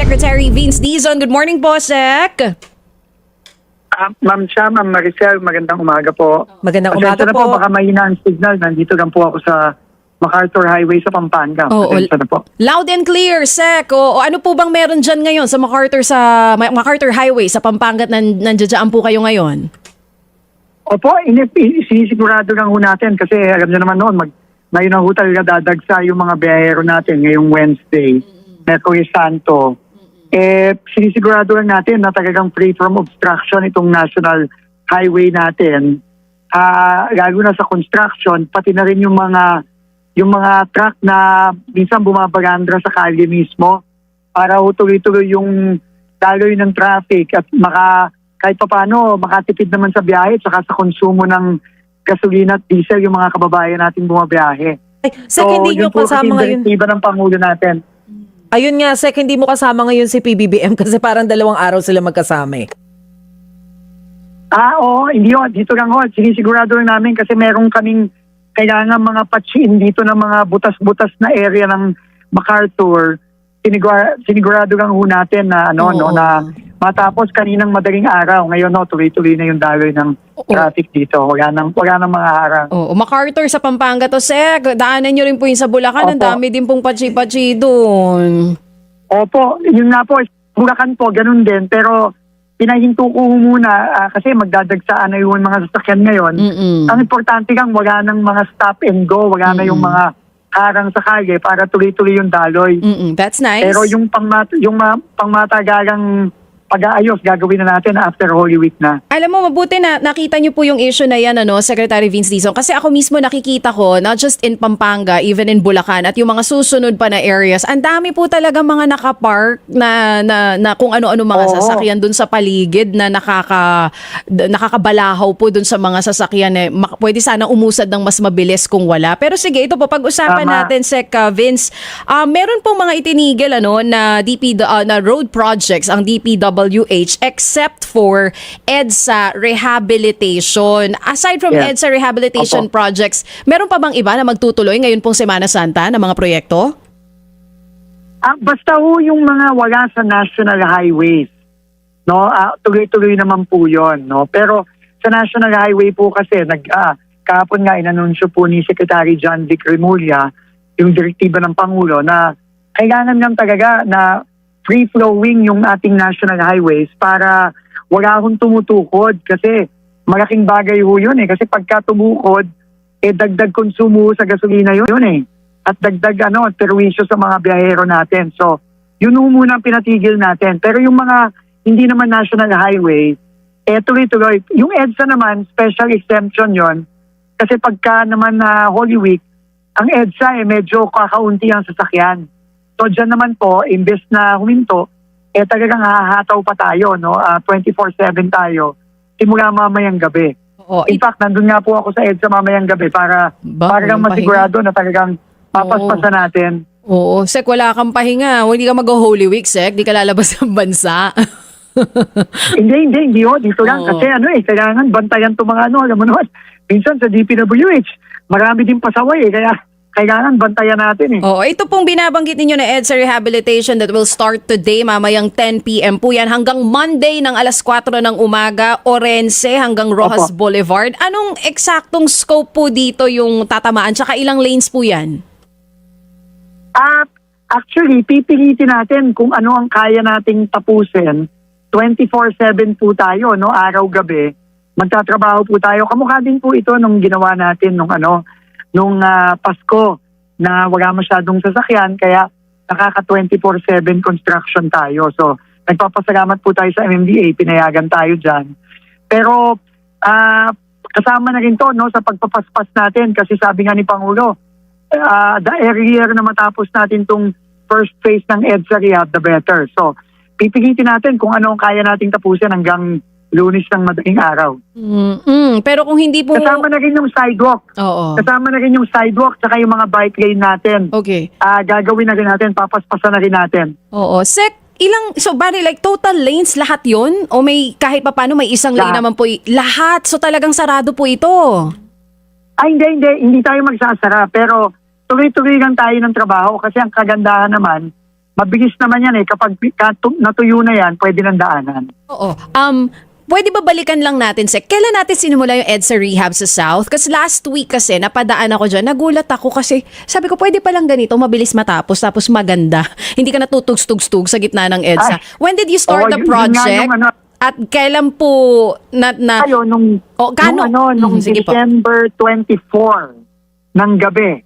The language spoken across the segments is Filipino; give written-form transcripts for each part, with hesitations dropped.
Secretary Vince Dizon. Good morning po, Sec. Ma'am Maricel, magandang umaga po. Magandang Pasensya umaga na po. Baka mahina ang signal. Nandito lang po ako sa MacArthur Highway sa Pampanga. Oo, Pasensya na po. loud and clear, Sec. O ano po bang meron dyan ngayon sa MacArthur Highway sa Pampanga at nandiyan po kayo ngayon? Opo, sinisigurado lang ho natin kasi alam niyo naman noon, ngayon na ho talaga dadagsa yung mga biyahero natin ngayong Wednesday, Mercury Santo. Sinisigurado lang natin na talagang free from obstruction itong national highway natin. Lalo na sa construction, pati na rin yung mga truck na minsan bumabarandra sa kalye mismo para tuloy-tuloy yung daloy ng traffic at kahit paano makatipid naman sa biyahe at saka sa konsumo ng gasolina at diesel yung mga kababayan natin bumabiyahe. Sec, hindi nyo yun po kasama kasi ngayon. direktiba ng Pangulo natin. Ayun nga, Sec, hindi mo kasama ngayon si PBBM kasi parang 2 araw sila magkasama eh. Oo, hindi ho. Dito lang ho. Sinisigurado lang namin kasi meron kaming kailangan mga patchin dito ng mga butas-butas na area ng MacArthur. Sinigurado lang ho natin na na matapos kaninang madaling araw. Ngayon tuloy-tuloy na yung daloy ng traffic dito. Wala nang mga harang. MacArthur sa Pampanga to, Sec. Daanan nyo rin po yung sa Bulacan. Ang Opo. dami din pong pachi-pachi doon. Opo, yun nga po. Bulacan po, ganun din. Pero pinahinto ko muna kasi magdadagsaan na yung mga sasakyan ngayon. Ang importante lang, wala nang mga stop and go. Wala na yung mga harang sa kalye para tuloy-tuloy yung daloy. That's nice. Pero yung pangmatagalang pag-aayos, gagawin na natin after Holy Week na. Alam mo, mabuti na nakita niyo po yung issue na yan, Secretary Vince Dizon. Kasi ako mismo nakikita ko, not just in Pampanga, even in Bulacan, at yung mga susunod pa na areas, ang dami po talaga mga nakapark na kung ano-ano mga sasakyan dun sa paligid na nakakabalahaw po dun sa mga sasakyan. Pwede sana umusad ng mas mabilis kung wala. Pero sige, ito po, pag-usapan Tama. natin, Sec Vince. Meron pong mga itinigil na na road projects, ang DPWH, except for EDSA rehabilitation. Aside from EDSA rehabilitation projects, meron pa bang iba na magtutuloy ngayon pong Semana Santa na mga proyekto? Basta ho yung mga wala sa national highways. Tuloy-tuloy naman po yun. Pero sa national highway po kasi, kahapon nga inanunsyo po ni Secretary John Vic Remulla yung direktiba ng Pangulo na kailangan lang talaga na free-flowing yung ating national highways para wala akong tumutukod kasi malaking bagay ho yun kasi pagka tumukod, dagdag konsumo sa gasolina yun at dagdag perwisyo sa mga biyahero natin. So, yun ho muna ang pinatigil natin. Pero yung mga hindi naman national highway, tuloy-tuloy. Yung EDSA naman, special exemption yon kasi pagka naman na Holy Week, ang EDSA medyo kakaunti ang sasakyan. So dyan naman po, imbes na huminto, talagang hahataw pa tayo, 24/7 tayo, simula mamayang gabi. In fact, nandun nga po ako sa EDSA mamayang gabi para lang masigurado na talagang papaspasan natin. Oo, Sec, wala kang pahinga. Hindi ka mag-Holy Week, Sec. Di ka lalabas ng bansa. Hindi ho. Dito lang. Kasi kailangan bantayan itong mga alam mo naman, minsan sa DPWH, marami din pasaway kaya kailangan bantayan natin Oo, ito pong binabanggit ninyo na EDSA rehabilitation that will start today, mamayang 10 p.m. po yan, hanggang Monday ng alas 4 ng umaga, Orense hanggang Rojas Boulevard. Anong eksaktong scope po dito yung tatamaan? Tsaka ilang lanes po yan? Actually, pipilitin natin kung ano ang kaya nating tapusin. 24/7 po tayo, araw-gabi. Magtatrabaho po tayo. Kamukha din po ito nung ginawa natin nung Pasko na wala masyadong sasakyan kaya nakaka 24/7 construction tayo. So nagpapasalamat po tayo sa MMDA, pinayagan tayo dyan. Pero kasama na rin to sa pagpapaspas natin kasi sabi nga ni Pangulo, the earlier na matapos natin tong first phase ng EDSA rehab, the better. So pipilitin natin kung ano ang kaya nating tapusin hanggang Lunes ng madaling araw. Pero kung hindi po... Kasama na rin yung sidewalk. Oo. Kasama na rin yung sidewalk tsaka yung mga bike lane natin. Okay. Gagawin na rin natin, papaspasan na rin natin. Oo. Sec, bali like total lanes lahat yon o may kahit paano may isang lane naman po lahat? So talagang sarado po ito? Hindi tayo magsasara pero tuloy-tuloy lang tayo ng trabaho kasi ang kagandahan naman mabilis naman yan kapag natuyo na yan, pwede nang daanan. Oo. Pwede ba balikan lang natin, Sek? Kailan natin sinimula yung EDSA rehab sa South? Kasi last week kasi, napadaan ako dyan. Nagulat ako kasi sabi ko, pwede pa lang ganito, mabilis matapos, tapos maganda. Hindi ka natutugs-tugs-tug sa gitna ng EDSA. When did you start the yun nga project? yung At kailan po Tayo, nung Sige po. December 24 ng gabi,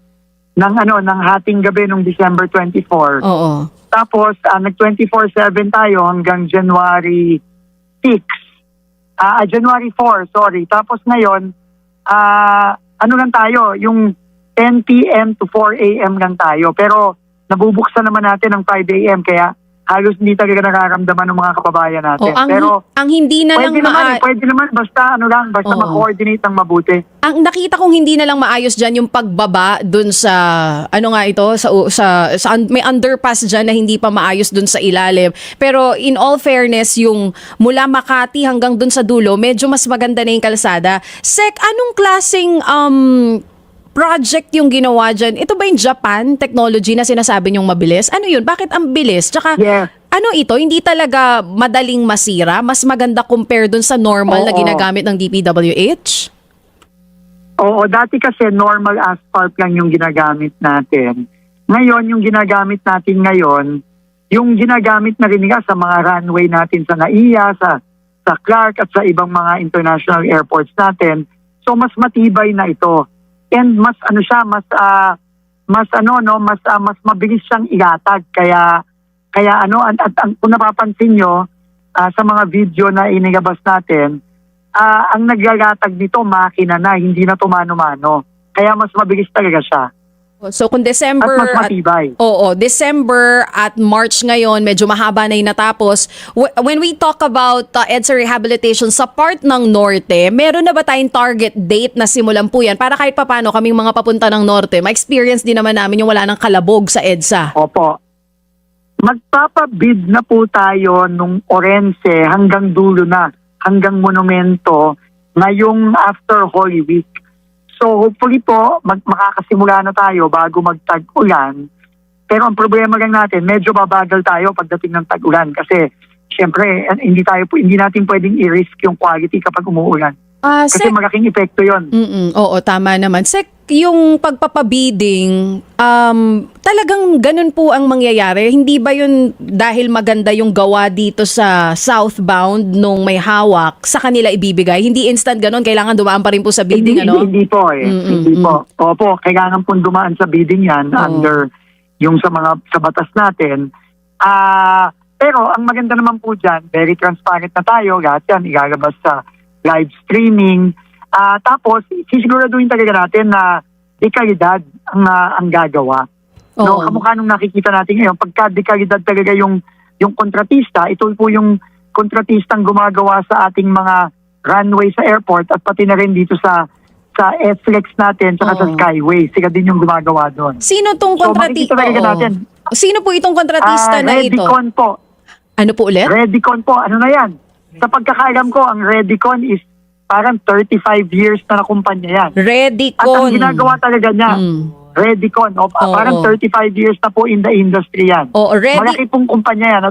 ng hating gabi nung December 24. Oo. Tapos, nag 24/7 tayo hanggang January 6. January 4, sorry. Tapos ngayon, ano lang tayo, yung 10 p.m. to 4 a.m. lang tayo. Pero nabubuksan naman natin ng 5 a.m. kaya halos hindi talaga nararamdaman ng mga kababayan natin. Pero ang hindi na lang pwede naman basta basta Oo. mag-coordinate ng mabuti. Ang nakita kong hindi na lang maayos dyan yung pagbaba dun sa may underpass dyan na hindi pa maayos dun sa ilalim. Pero in all fairness, yung mula Makati hanggang dun sa dulo, medyo mas maganda na yung kalsada. Sek, anong klaseng project yung ginawa dyan? Ito ba yung Japan technology na sinasabi niyong mabilis? Ano yun? Bakit ang bilis? Tsaka, Yes. ano ito? Hindi talaga madaling masira? Mas maganda compare dun sa normal na Oo. ginagamit ng DPWH? Oo, dati kasi normal asphalt lang yung ginagamit natin. Ngayon, yung ginagamit natin ngayon, yung ginagamit na rin nga sa mga runway natin sa NAIA, sa Clark at sa ibang mga international airports natin. So, mas matibay na ito. And mas mabilis siyang ilatag. Kaya kung napapansin nyo, sa mga video na inilabas natin, ang naglalatag nito makina na, hindi na tumano-mano. Kaya mas mabilis talaga siya. So kung December At mas matibay. December at March ngayon, medyo mahaba na yung natapos. When we talk about EDSA rehabilitation sa part ng Norte, meron na ba tayong target date na simulan po yan? Para kahit papano kaming mga papunta ng Norte, ma-experience din naman namin yung wala ng kalabog sa EDSA. Opo. Magpapabid na po tayo nung Orense hanggang dulo na, hanggang Monumento, ngayong after Holy Week. So hopefully po, makakasimula na tayo bago magtag-ulan. Pero ang problema lang natin, medyo babagal tayo pagdating ng tag-ulan kasi syempre hindi natin pwedeng i-risk yung quality kapag umuulan. Kasi malaking epekto yon. Oo, tama naman. Sek, yung pagpapabidding, talagang ganun po ang mangyayari. Hindi ba yun dahil maganda yung gawa dito sa southbound nung may hawak, sa kanila ibibigay? Hindi instant ganun, kailangan dumaan pa rin po sa bidding, ano? Hindi po Hindi po. Opo, kailangan po dumaan sa bidding yan under yung sa batas natin. Pero ang maganda naman po dyan, very transparent na tayo. Lahat yan, ilalabas sa live streaming. Tapos, sisiguraduhin talaga natin na dekalidad ang gagawa. No, kamukha nung nakikita natin ngayon, pagka dekalidad talaga yung kontratista, ito po yung kontratistang gumagawa sa ating mga runway sa airport at pati na rin dito sa SLEX natin saka sa Skyway. Sila din yung gumagawa doon. Sino tong makikita talaga natin. Sino po itong kontratista na ito? Redicon po. Ano po ulit? Redicon po. Ano na yan? Sa pagkakaalam ko, ang Redicon is parang 35 years na kumpanya yan. Redicon. At ang ginagawa talaga niya, Redicon. Parang 35 years na po in the industry yan. Malaki pong kumpanya yan.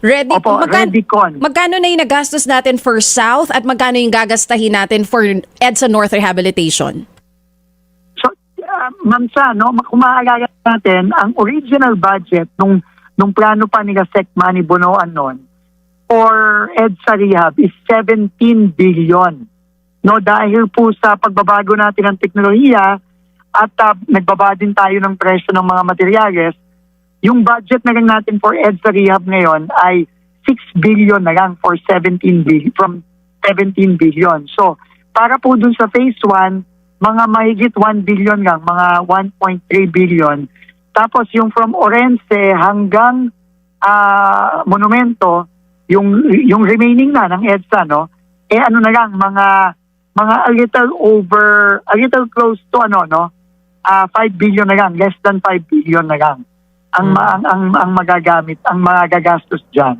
Redicon. Magkano na yung nagastos natin for South at magkano yung gagastahin natin for EDSA North Rehabilitation? So, Ma'am Sa, kung maaalala natin, ang original budget nung plano pa nila Sec Manny Bonoan noon, for EDSA Rehab is 17 billion. Dahil po sa pagbabago natin ng teknolohiya at nagbaba din tayo ng presyo ng mga materyales, yung budget na lang natin for EDSA Rehab ngayon ay 6 billion na lang for 17 billion, from 17 billion. So, para po dun sa phase 1, mga mahigit 1 billion lang, mga 1.3 billion. Tapos yung from Orense hanggang Monumento, yung remaining na ng EDSA, ano na lang, mga a little close to 5 billion na lang, less than 5 billion na lang ang magagamit, ang magagastos dyan.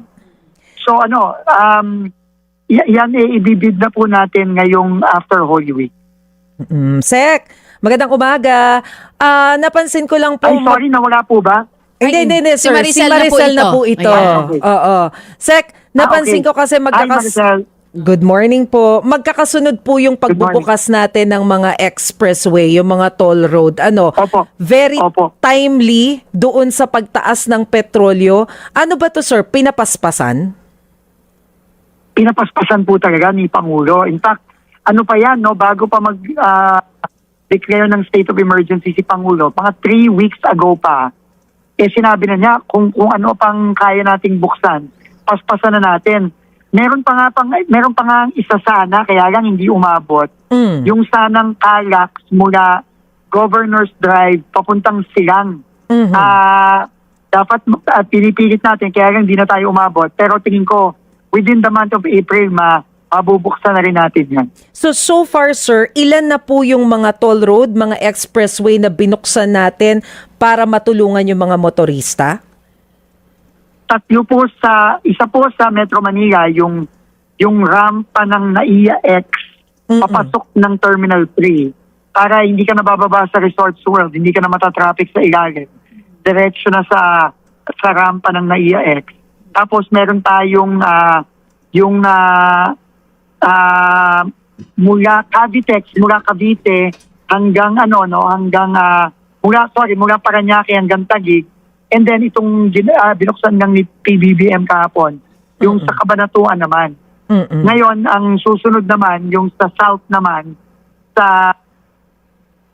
So yan ibibid na po natin ngayong after Holy Week. Sek, magandang umaga. Napansin ko lang po. Ay, sorry, nawala po ba? Hindi, Si sir. Maricel na po ito. Ayan. Okay. Oo. Sec, napansin okay. ko kasi Hi, Maricel. Good morning po. Magkakasunod po yung pagbubukas natin ng mga expressway, yung mga toll road. Opo. Very Opo. timely doon sa pagtaas ng petrolyo. Ano ba to, sir? Pinapaspasan? Pinapaspasan po talaga ni Pangulo. In fact, ano pa yan, no? Bago pa declare ng state of emergency si Pangulo, mga 3 weeks ago pa, sinabi na niya kung ano pang kaya nating buksan, paspasan na natin. Meron pa nga ang isa sana, kaya lang hindi umabot. Yung sanang Calax mula Governor's Drive papuntang Silang. Dapat pinipilit natin, kaya lang hindi na tayo umabot. Pero tingin ko, within the month of April, mabubuksan na rin natin yan. So far, sir, ilan na po yung mga toll road, mga expressway na binuksan natin para matulungan yung mga motorista? Isa po sa Metro Manila, yung rampa ng NAIA X, papasok ng Terminal 3, para hindi ka nabababa sa Resorts World, hindi ka na matatraffic sa ilalim. Diretso na sa rampa ng NAIA X. Tapos meron tayong mula Cavite hanggang mula Parañaque hanggang Taguig. And then itong binuksan ng ni PBBM kahapon, yung sa Cabanatuan naman. Ngayon ang susunod naman yung sa south naman sa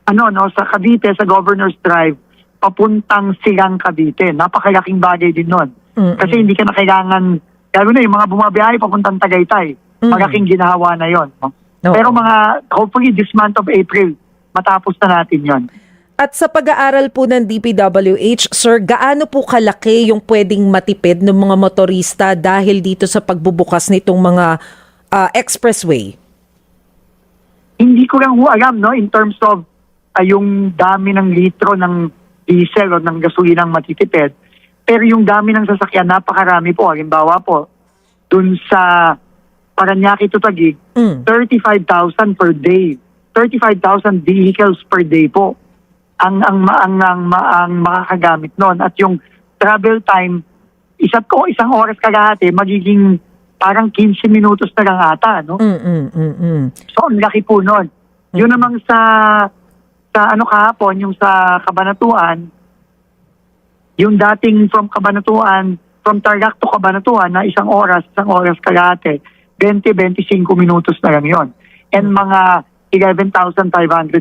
Cavite, sa Governor's Drive papuntang Silang Cavite. Napakalaking bagay din nun. Kasi hindi ka na kailangan, lalo na yung mga bumabiyahe papuntang Tagaytay, malaking ginawa na yon. No? Pero hopefully this month of April, matapos na natin yon. At sa pag-aaral po ng DPWH, sir, gaano po kalaki yung pwedeng matipid ng mga motorista dahil dito sa pagbubukas nitong mga expressway? Hindi ko lang alam, no, in terms of yung dami ng litro ng diesel o ng gasolinang matitipid. Pero yung dami ng sasakyan, napakarami po. Halimbawa po, dun sa Parañaque to Taguig, 35,000 per day. 35,000 vehicles per day po ang makakagamit noon. At yung travel time, isang oras kalahati, magiging parang 15 minutos na lang ata, no? So, ang laki po noon. Yun namang sa kahapon, yung sa Cabanatuan, yung dating from Tarlac to Cabanatuan na isang oras kalahati, 20-25 minutos na lang yun. And mga 11,500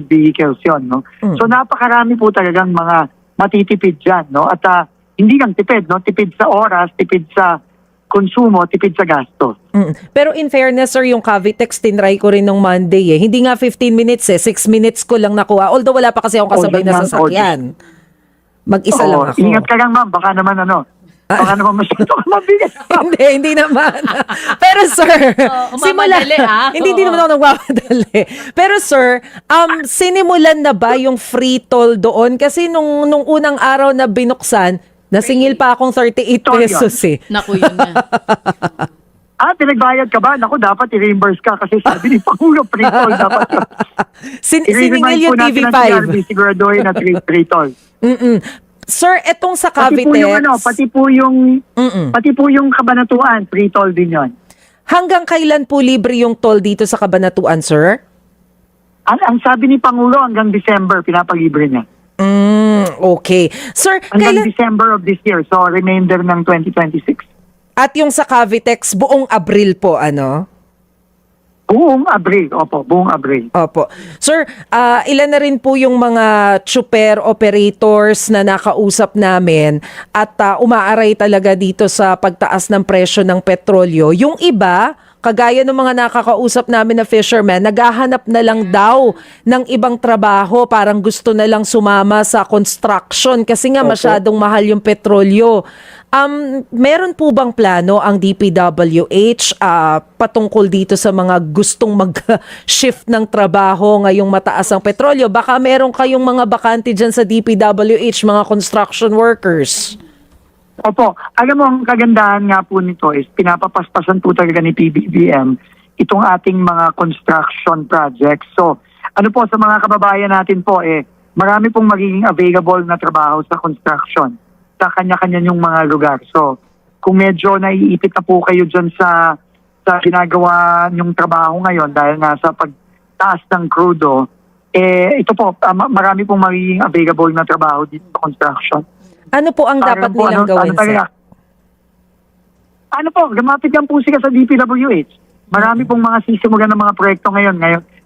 vehicles yon, no? So napakarami po talagang mga matitipid dyan, no? At hindi lang tipid, no? Tipid sa oras, tipid sa konsumo, tipid sa gastos. Pero in fairness, sir, yung Cavitex tinry ko rin nung Monday Hindi nga 15 minutes 6 minutes ko lang nakuha. Although wala pa kasi akong kasabay na sasakyan. Mag-isa lang ako. Ingat ka lang, ma'am. Baka naman masyado ka mabigat. hindi naman. Pero sir, umamadali, hindi naman ako nagmamadali. Pero sir, sinimulan na ba yung free toll doon? Kasi nung unang araw na binuksan, nasingil pa akong 38 pesos Naku, yun na. Pinagbayad ka ba? Naku, dapat i-reimburse ka kasi sabi ni Pangulo, free toll dapat yun. Siningil yung TV5. Siguraduhin na free toll. Sir, etong sa Pati Cavitex. pati po yung Cabanatuan, free toll din yon. Hanggang kailan po libre yung toll dito sa Cabanatuan, sir? Ang sabi ni Pangulo, hanggang December, pinapalibre niya. Okay. Sir, Hanggang December of this year, so remainder ng 2026. At yung sa Cavitex, buong Abril po, ano? Buong Abril, buong Abril. Opo. Sir, ilan na rin po yung mga super operators na nakausap namin at umaaray talaga dito sa pagtaas ng presyo ng petrolyo. Yung iba, kagaya ng mga nakakausap namin na fishermen, naghahanap na lang daw ng ibang trabaho, parang gusto na lang sumama sa construction kasi nga masyadong mahal yung petrolyo. Meron po bang plano ang DPWH patungkol dito sa mga gustong mag-shift ng trabaho ngayong mataas ang petrolyo? Baka meron kayong mga bakante dyan sa DPWH, mga construction workers. Opo. Alam mo, ang kagandahan nga po nito is pinapapaspasan po talaga ni PBBM itong ating mga construction projects. So, ano po sa mga kababayan natin po, marami pong magiging available na trabaho sa construction. sa kanya-kanya yung mga lugar. So, kung medyo naiipit na po kayo dyan sa ginagawa nyong trabaho ngayon dahil nga sa pagtaas ng crudo, ito po, marami pong magiging available na trabaho dito sa construction. Ano po ang dapat Parang po, nilang gawin, Sec? Ano po, gamapit lang po sila sa DPWH. Marami pong mga sisimulan ng mga proyekto ngayon,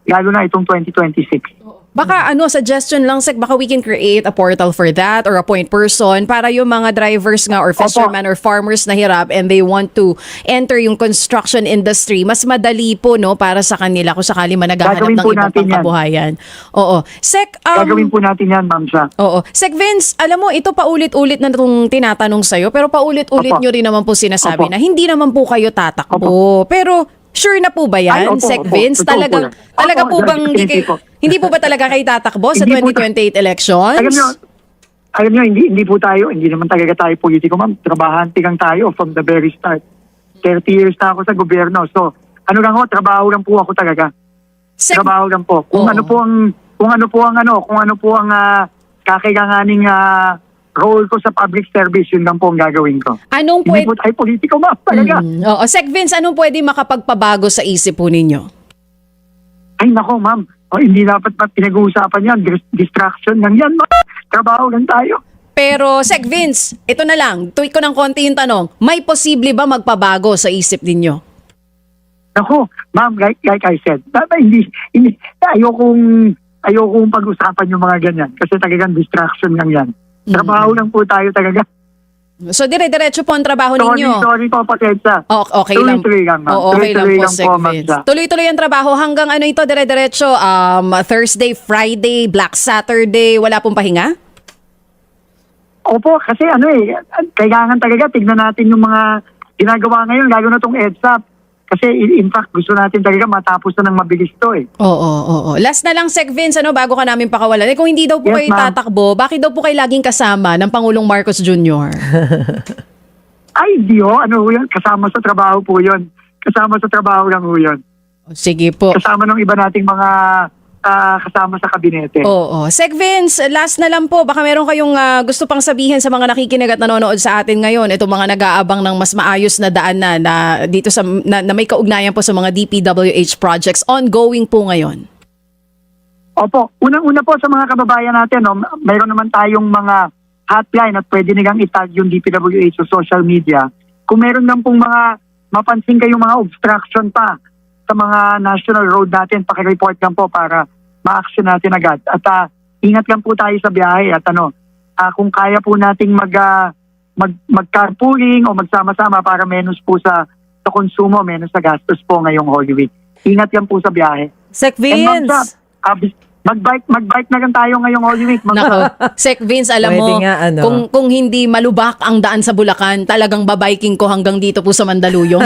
lalo na itong 2026. Baka suggestion lang, Sec, baka we can create a portal for that or a point person para yung mga drivers nga or fishermen or farmers na hirap and they want to enter yung construction industry, mas madali po, no, para sa kanila kung sakali man naghahanap Gagawin ng po ibang natin yan. pangkabuhayan. Oo. Sec, Gagawin po natin yan, Ma'am Sha. oo. Sec Vince, alam mo, ito paulit-ulit na itong tinatanong sa'yo, pero paulit-ulit Opo. nyo rin naman po sinasabi Opo. na hindi naman po kayo tatakbo. Pero sure na po ba yan, Ay, opo, Sec opo. Vince? Totoo po Talaga yan. Opo, po bang definitely po. hindi po ba talaga kayo tatakbo sa Hindi po 2028 elections? Alam nyo, hindi naman talaga tayo politiko, ma'am. Trabahante lang tayo from the very start. 30 years na ako sa gobyerno. So, trabaho lang po ako talaga. Trabaho lang po. Kung Oo. ano po ang kakailanganing role ko sa public service, yun lang po ang gagawin ko. Anong Hindi pwede... po tayo politiko, ma'am, talaga. Oo. Sec Vince, anong pwede makapagpabago sa isip po ninyo? Ay, nako, ma'am. Hindi dapat pinag-uusapan yan. Distraction lang yan, ma'am. Trabaho lang tayo. Pero Sec Vince, ito na lang, tweak ko ng konti yung tanong, may posible ba magpabago sa isip ninyo? Ako, ma'am, like I said, hindi, ayokong pag-usapan yung mga ganyan kasi talagang distraction lang yan. Trabaho lang po tayo talaga. So dire-diretso po ang trabaho ninyo. Sorry po, Patensa. Okay lang. Tuloy-tuloy lang, ma'am. Oo, okay lang Tuloy-tuloy po, lang Sec po, ma'am, Vince. sa- Tuloy-tuloy ang trabaho hanggang ito, dire-diretso, Thursday, Friday, Black Saturday, wala pong pahinga? Opo, kasi kailangan talaga tignan natin yung mga ginagawa ngayon, lalo na tong EDSA. Kasi in fact, gusto natin talaga matapos na ng mabilis to eh. Oo. Last na lang, Sec Vince, bago ka namin pakawalan. Kung hindi daw po Yes, kayo ma'am. tatakbo, bakit daw po kayo laging kasama ng Pangulong Marcos Jr.? Ay, yan? Kasama sa trabaho po yun. Kasama sa trabaho lang po yun. Sige po. Kasama ng iba nating mga kasama sa kabinete. Oo. Sec Vince, last na lang po. Baka meron kayong gusto pang sabihin sa mga nakikinig at nanonood sa atin ngayon. Itong mga nag-aabang ng mas maayos na daan na dito na may kaugnayan po sa mga DPWH projects. Ongoing po ngayon. Opo. Unang-una po sa mga kababayan natin, mayroon naman tayong mga hotline at pwede nilang itag yung DPWH sa social media. Kung meron lang pong mga mapansin kayong mga obstruction pa sa mga national road natin, pakireport lang po para ma-action natin agad. At ingat lang po tayo sa biyahe at kung kaya po nating mag-carpooling o magsama-sama para menos po sa konsumo, menos sa gastos po ngayong Holy Week. Ingat lang po sa biyahe. Sec And Vince! Mag-bike na lang tayo ngayong Holy Week. Nako, Sec Vince, alam Pwede mo, nga, kung hindi malubak ang daan sa Bulacan, talagang babiking ko hanggang dito po sa Mandaluyong.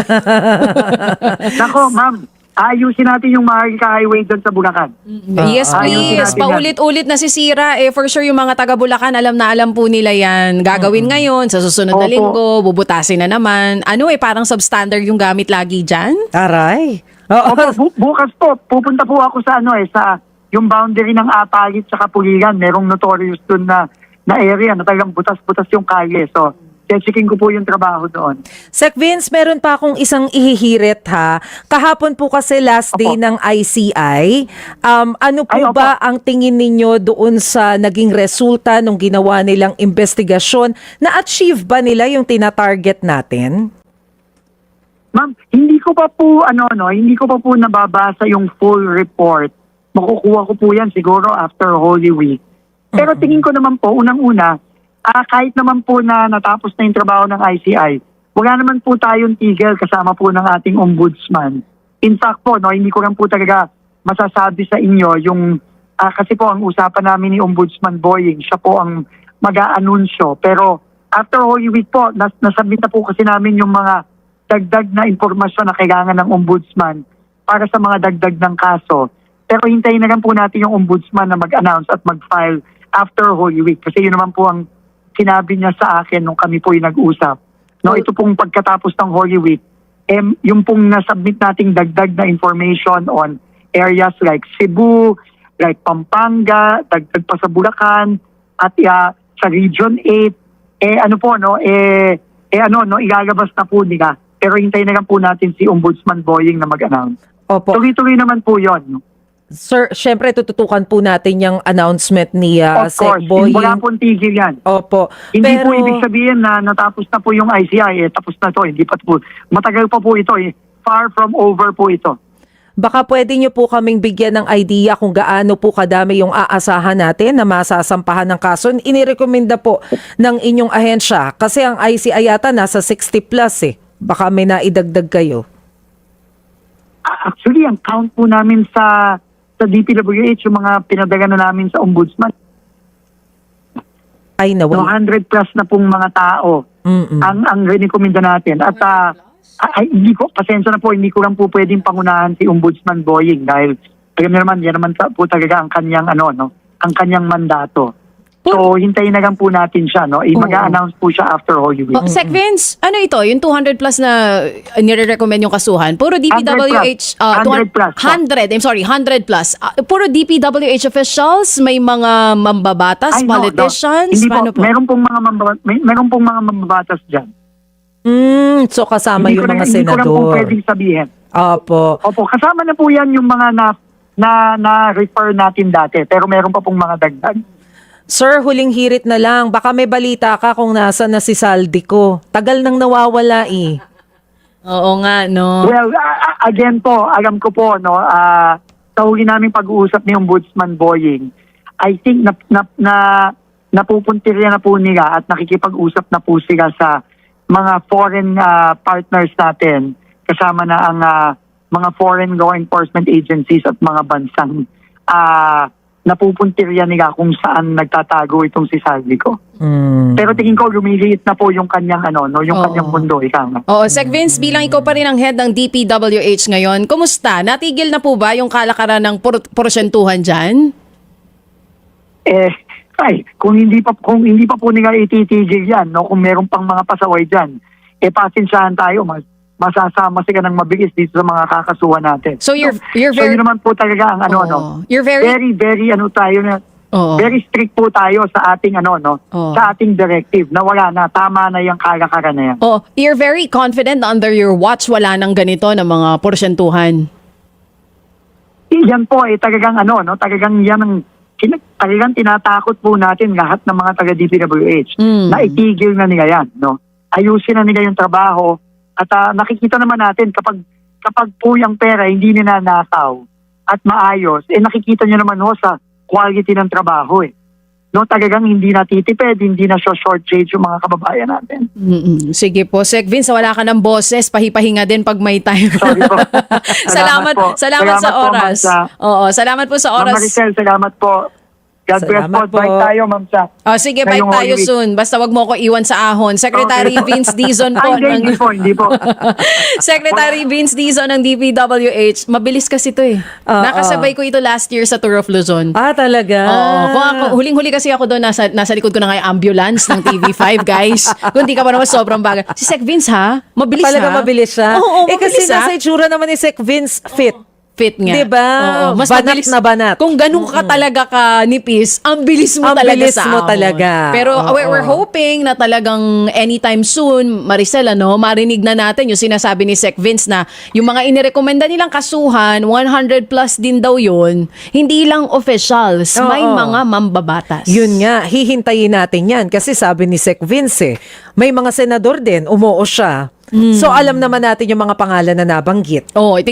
Nako, ma'am, ayusin natin yung Maharlika Highway dyan sa Bulacan. Yes, Ayusin please. natin yan. Paulit-ulit na sisira. For sure, yung mga taga Bulacan, alam na alam po nila yan. Gagawin ngayon, sa susunod na Opo. linggo, bubutasin na naman. Parang substandard yung gamit lagi dyan? Aray! Oo. Opo, bukas po, pupunta po ako sa sa yung boundary ng Apalit sa Kapuligan. Merong notorious dun na area na talagang butas-butas yung kalye. So, checking ko po yung trabaho doon. Sec Vince, meron pa akong isang ihihirit ha. Kahapon po kasi last day Opo. ng ICI. Ano po Ay, opo. ba ang tingin ninyo doon sa naging resulta nung ginawa nilang investigasyon? Na-achieve ba nila yung tina-target natin? Ma'am, hindi ko pa po nababasa yung full report. Makukuha ko po yan siguro after Holy Week. Pero tingin ko naman po, unang-una, kahit naman po na natapos na yung trabaho ng ICI, wala naman po tayong tigil kasama po ng ating ombudsman. In fact po, hindi ko lang po talaga masasabi sa inyo yung, kasi po ang usapan namin ni Ombudsman Boying, siya po ang mag-aanunsyo. Pero after Holy Week po, nasubmit na po kasi namin yung mga dagdag na impormasyon na kailangan ng ombudsman para sa mga dagdag ng kaso. Pero hintayin na lang po natin yung ombudsman na mag-announce at mag-file after Holy Week. Kasi yun naman po ang sinabi niya sa akin nung kami po yung nag-usap. Ito pong pagkatapos ng Holy Week, yung pong nasubmit nating dagdag na information on areas like Cebu, like Pampanga, dagdag pa sa Bulacan, at sa Region 8, ano po, no, ilalabas na po nila. Pero hintayin na lang po natin si Ombudsman Boying na mag-announce. Opo. Tuloy-tuloy naman po yun. No? Sir, syempre tututukan po natin yung announcement ni Of course, Sec Boying. wala pong tigil yan. Opo. Hindi Pero, po ibig sabihin na natapos na po yung ICI, tapos na to, hindi pa po. Matagal pa po ito, far from over po ito. baka pwede nyo po kaming bigyan ng idea kung gaano po kadami yung aasahan natin na masasampahan ng kaso. Inirekomenda po ng inyong ahensya kasi ang ICI yata nasa 60 plus eh. Baka may naidagdag kayo. Actually, ang count po namin sa DPWH, yung mga pinadagan na namin sa Ombudsman, Ay, no, nawala. 100 plus na pong mga tao ang rekomenda natin. At hindi ko, pasensya na po, hindi ko lang po pwedeng pangunahan si Ombudsman Boying dahil alam niyo naman, yan naman po talaga ang kanyang, ang kanyang mandato. So, hintayin na lang po natin siya, no? Mag-a-announce po siya after Holy Week. Sec Vince, ano ito? Yung 200 plus na nire-recommend yung kasuhan? Puro DPWH... 100 plus. 100 plus. Puro DPWH officials? May mga mambabatas, Ay, no, politicians? Hindi Paano po? Meron pong mga mambabatas dyan. So kasama Hindi yung ko mga Hindi ko lang po senador. pwedeng sabihin. Opo. Opo, kasama na po yan yung mga na-refer natin dati. Pero meron pa pong mga dagdag. Sir, huling hirit na lang. Baka may balita ka kung nasa na si Saldi ko. Tagal nang nawawala eh. Oo nga, no? Well, again po, alam ko po, no, sa huli namin pag-uusap ni Ombudsman Boying, I think napupuntirya na po nila at nakikipag-usap na po sila sa mga foreign partners natin, kasama na ang mga foreign law enforcement agencies at mga bansang napupuntirya nila kung saan nagtatago itong si Saldi ko. Pero tingin ko lumiliit na po yung kanyang yung kanyang mundo, ikaw nga. Oo, Sec Vince, bilang ikaw pa rin ang head ng DPWH ngayon, kumusta? Natigil na po ba yung kalakaran ng porsyentuhan dyan? Kung hindi pa po nila ititigil yan, no, kung meron pang mga pasaway diyan, pasensyahan tayo, masasama sila ng mabilis dito sa mga kakasuhan natin. So you're So very... yun naman po talaga ang You're very... very tayo na Oo. very strict po tayo sa ating Oo. sa ating directive na wala na, tama na yung kalakaran na yan. Oh, you're very confident na under your watch wala nang ganito na mga porsyentuhan. Yan po talagang talagang yan ang talagang tinatakot po natin lahat ng mga taga-DPWH na itigil na nila yan, no? Ayusin na nila yung trabaho at nakikita naman natin kapag po yung pera hindi ninanakaw at maayos, nakikita nyo naman sa quality ng trabaho No, talagang hindi natitipid, hindi na short-change yung mga kababayan natin. Sige po, Sec Vince, wala ka ng boses, pahipahinga din pag may time. Sorry po. Salamat sa po, oras. Ma'am Sa. Oo, salamat po sa Ma'am oras. Maricel, salamat po. God bless Salamat po. po. Bye tayo, Ma'am Sa. Sige, bye Ngayong tayo Holy Week. soon. Basta wag mo ko iwan sa ahon. Secretary Okay. Vince Dizon po. Ay, hindi po. Secretary Vince Dizon ng DPWH. Mabilis kasi ito eh. Nakasabay ko ito last year sa Tour of Luzon. Talaga? Oo. Huling-huli kasi ako doon, nasa likod ko na nga yung ambulance ng TV5, guys. Kung di ka pa naman sobrang bagay. Si Sec Vince, ha? Mabilis, Talaga ha? mabilis siya? Oo, mabilis, kasi ha? nasa itsura naman ni Sec Vince fit. Fit nga. Diba? Oo, mas Banat mabilis na banat. Kung ganun ka talaga ka nipis, ang bilis mo Ang talaga bilis sa mo ahon. talaga. Pero Oo. we're hoping na talagang anytime soon, Maricel, marinig na natin yung sinasabi ni Sec Vince na yung mga inirekomenda nilang kasuhan, 100 plus din daw yun, hindi lang officials, may Oo. mga mambabatas. Yun nga, hihintayin natin yan. Kasi sabi ni Sec Vince may mga senador din, umuo siya. So alam naman natin yung mga pangalan na nabanggit. Oh, tingnan